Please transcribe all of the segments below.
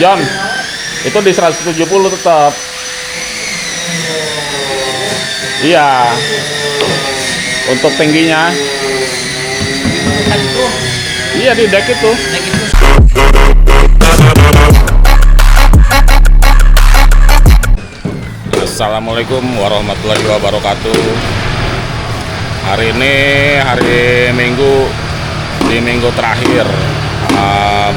John, itu di 170 tetap. Iya. Untuk tingginya. Iya, di deck itu. Assalamualaikum warahmatullahi wabarakatuh. Hari ini hari Minggu, di minggu terakhir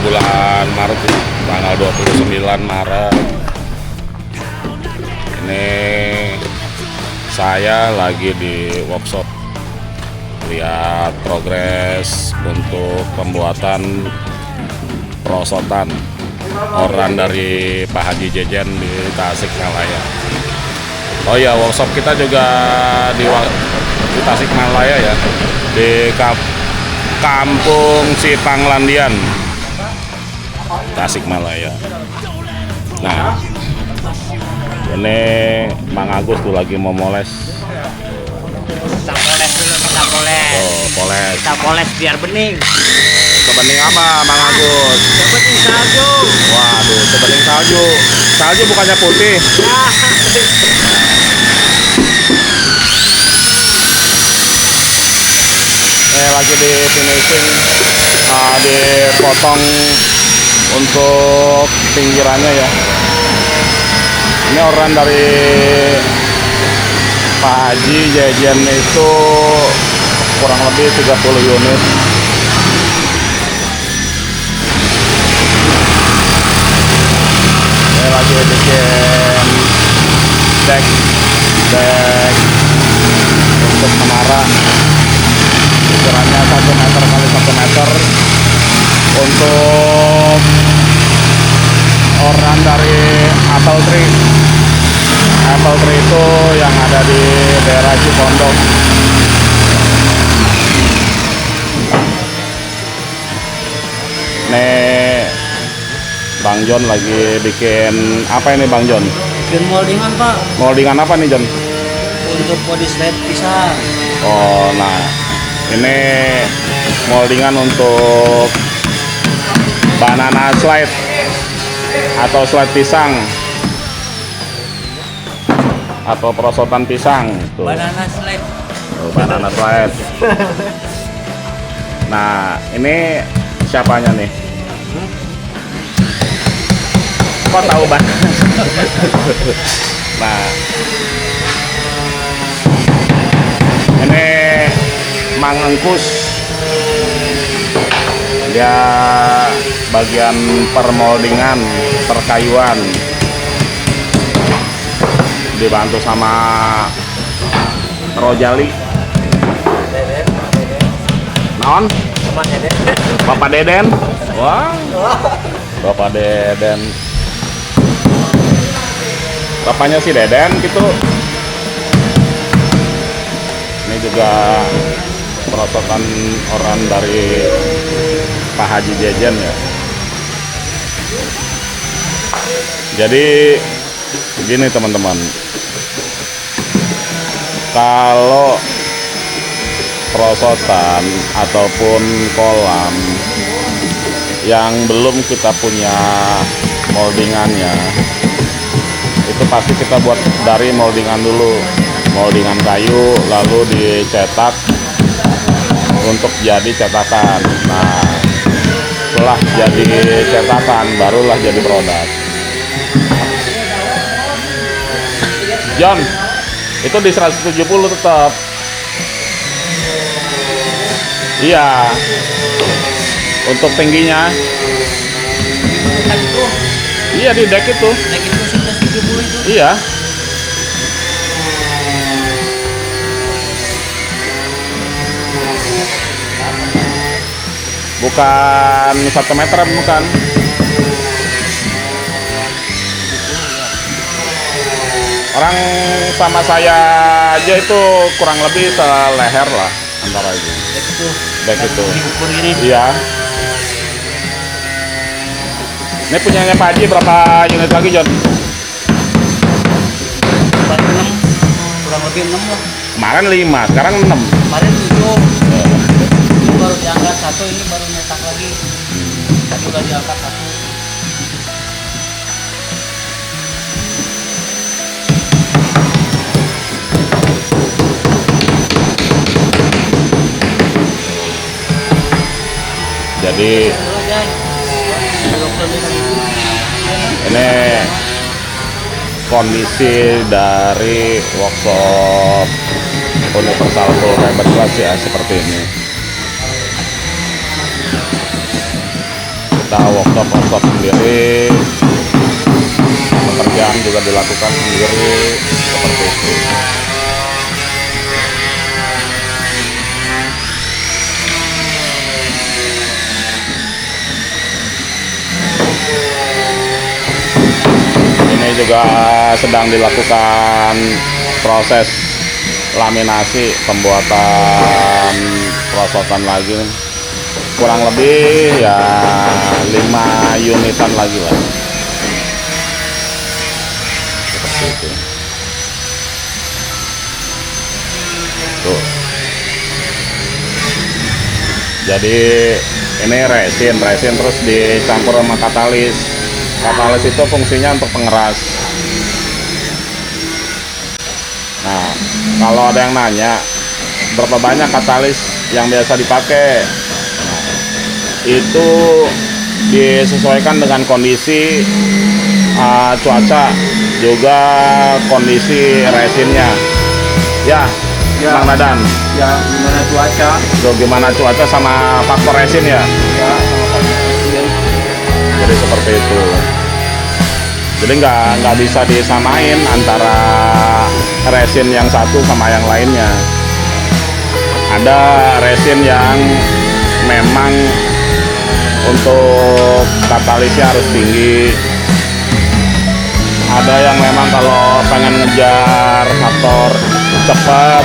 bulan Maret, tanggal 29 Maret. Ini saya lagi di workshop, lihat progres untuk pembuatan perosotan oran dari Pak Haji Jejen di Tasikmalaya. Oh ya, workshop kita juga di Tasikmalaya ya, di Kampung Sipanglandian, Tasikmalaya. Nah, ini Mang Agus tuh lagi mau moles. Kita poles dulu, kita poles. Oh, poles. Kita poles biar bening. Sebening apa, Mang Agus? Sebening salju. Waduh, sebening salju. Salju bukannya putih. Lagi di finishing, dipotong untuk pinggirannya ya. Ini oran dari Pak Haji Jejen itu kurang lebih 30 unit. Ini lagi bikin deck untuk menara, ukurannya 1 meter kali 1 meter untuk oran dari apple tree. Apple tree itu yang ada di daerah Cipondok. Nih Bang John lagi bikin apa ini, Bang John? Bikin moldingan, Pak. Moldingan apa nih, John? Untuk body slide pisang. Oh, nah ini moldingan untuk banana slide atau slide pisang atau perosotan pisang tuh. Banana slide. Tuh, banana slide. Nah, ini siapanya nih? Kok tahu, Bang? Nah, ini Mang Engkus, dia bagian permoldingan, perkayuan, dibantu sama Rojali. Naon? Bapak Deden. Wah, Bapak Deden. Bapaknya si Deden gitu. Ini juga perosotan oran dari Pak Haji Jejen ya. Jadi begini teman-teman, kalau perosotan ataupun kolam yang belum kita punya moldingannya, itu pasti kita buat dari moldingan dulu, moldingan kayu, lalu dicetak untuk jadi cetakan. Nah, setelah jadi cetakan barulah jadi produk. John, itu di 170 tetap. Iya. Untuk tingginya. Iya, di deck itu. Deck itu 170 itu. Iya. Bukan 1 meter, bukan. Orang sama saya aja itu kurang lebih seleher lah antara itu. Deck itu. Diukur ini. Iya. Ini punyanya Pak Haji berapa unit lagi, John? Paling 6, kurang lebih 6 lah. Kemarin 5, sekarang 6. Kemarin 7. Ini baru diangkat 1, ini baru nyetak lagi. Tadi udah diangkat 1. Jadi ini kondisi dari workshop Universal Full Fiberglass ya, seperti ini. Kita workshop sendiri, pekerjaan juga dilakukan sendiri, seperti itu. Ini juga sedang dilakukan proses laminasi, pembuatan perosotan lagi, kurang lebih ya 5 unitan lagi lah, seperti itu. Tuh. Jadi ini resin terus dicampur sama katalis. Katalis itu fungsinya untuk pengeras. Nah, kalau ada yang nanya berapa banyak katalis yang biasa dipakai, itu disesuaikan dengan kondisi cuaca, juga kondisi resinnya. Ya, Bang Dadan. Ya, gimana cuaca? Tuh, gimana cuaca sama faktor resin ya? Ya, sama faktor resin. Jadi seperti itu. Jadi nggak bisa disamain antara resin yang satu sama yang lainnya. Ada resin yang memang untuk katalisnya harus tinggi. Ada yang memang kalau pengen ngejar faktor cepat,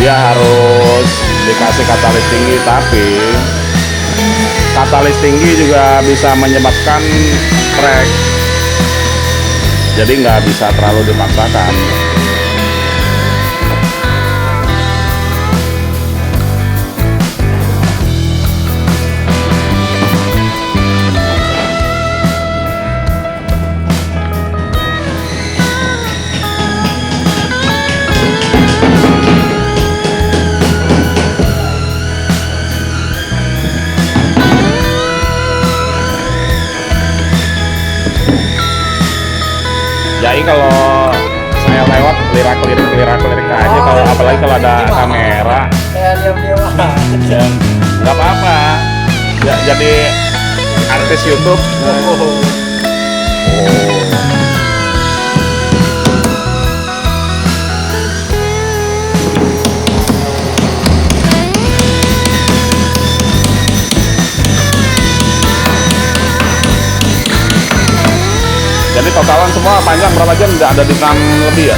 dia harus dikasih katalis tinggi. Tapi katalis tinggi juga bisa menyebabkan crack. Jadi nggak bisa terlalu dipaksakan. Jadi kalau saya lewat lirak-lirik aja, kalau apalagi kalau ada kamera. Saya diam-diam aja. Ya, nggak apa-apa. Ya, jadi artis YouTube. Oh. Jadi totalan semua panjang berapa jam? Udah ada di 6 lebih ya?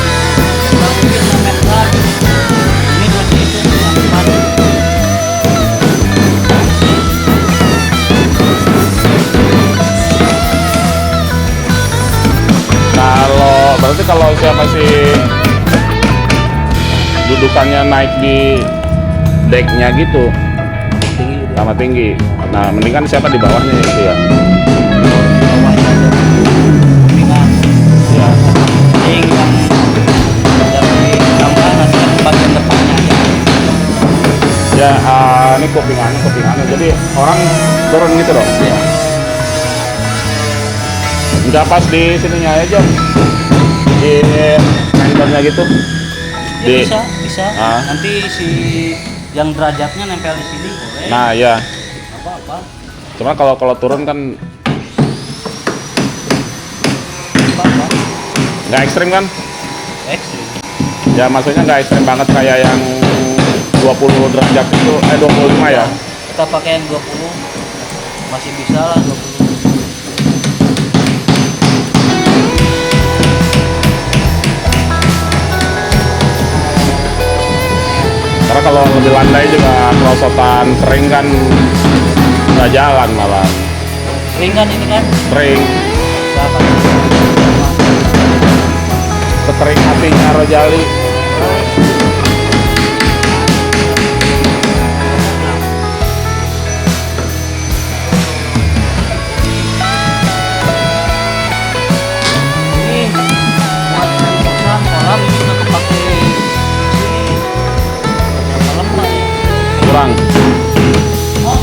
Ini masih itu 6 Berarti kalau siapa sih dudukannya naik di decknya gitu sama tinggi, nah mendingan siapa di bawahnya itu ya? Ya, ini kupingannya. Jadi orang turun gitu dong. Ya. Nggak pas di sininya aja, di handle-nya gitu. Ya, bisa. Ah. Nanti si yang derajatnya nempel di sini boleh. Nah, ya. Apa-apa. Cuma kalau turun kan Apa-apa. nggak ekstrim kan? Ekstrim. Ya maksudnya nggak ekstrim banget kayak yang 20 derajat itu, 25 ya? Kita pakai yang 20, masih bisa lah 20. Karena kalau lebih landai juga perosotan kering kan nggak jalan malah. Kering kan ini kan? Kering, Berapa? sekering hatinya Rojali. Ini buat kosan kolam ini udah kepake sini. Kolam lah ya. Kurang. Oh.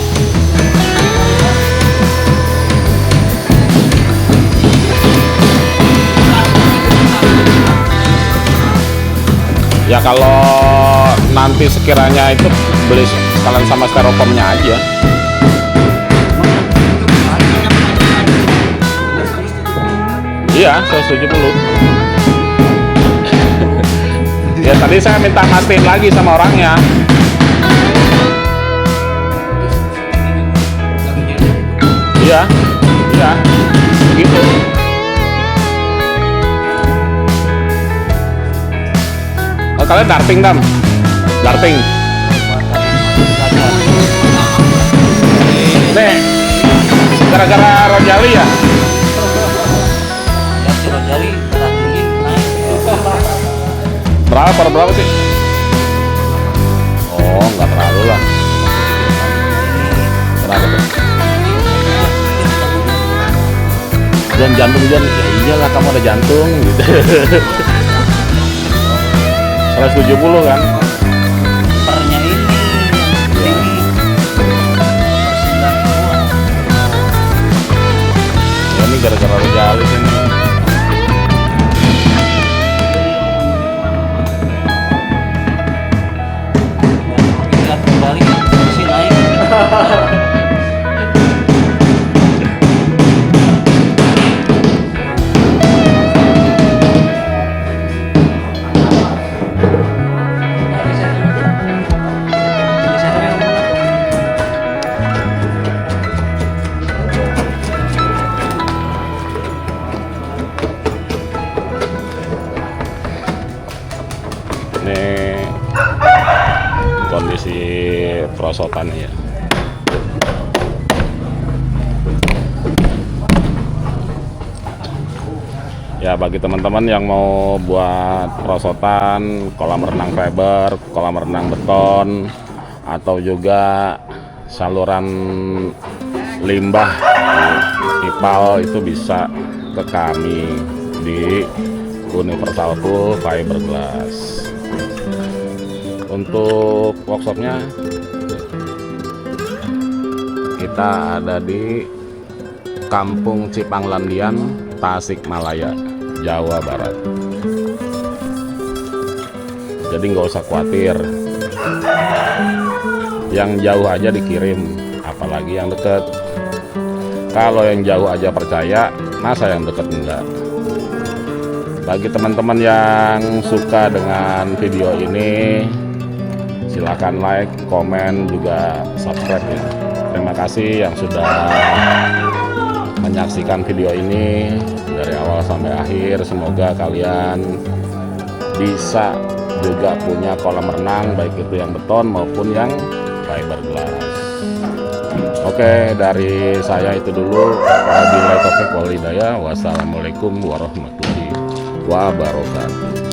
Ya kalau nanti sekiranya itu beli sekalian sama styrofoamnya aja. Iya, 170. Ya tadi saya minta mastiin lagi sama orangnya. Iya, iya, begitu. Oh, kalian darting dam, darting. Nih, gara-gara Rojali ya? Ya si Rojali darah tinggi naik. Berapa per berapa sih? Oh, nggak terlalu lah. Berapa tuh? Dan jantung Jan, ya iyalah kamu ada jantung gitu. 170 kan? Pernya ini tinggi. Ya ini gara-gara Rojali sini. Lihat kembali sih naik. Ini kondisi perosotannya ya. Ya bagi teman-teman yang mau buat perosotan kolam renang fiber, kolam renang beton, atau juga saluran limbah IPAL, itu bisa ke kami di Universal Pool Fiberglass. Untuk workshopnya kita ada di Kampung Cipanglandian, Tasikmalaya, Jawa Barat. Jadi nggak usah khawatir, yang jauh aja dikirim, apalagi yang deket. Kalau yang jauh aja percaya, masa yang deket enggak? Bagi teman-teman yang suka dengan video ini, silakan like, komen, juga subscribe ya. Terima kasih yang sudah menyaksikan video ini dari awal sampai akhir. Semoga kalian bisa juga punya kolam renang, baik itu yang beton maupun yang fiberglass. Oke, dari saya itu dulu. Wabillahi taufiq wal hidayah. Wassalamualaikum warahmatullahi wabarakatuh.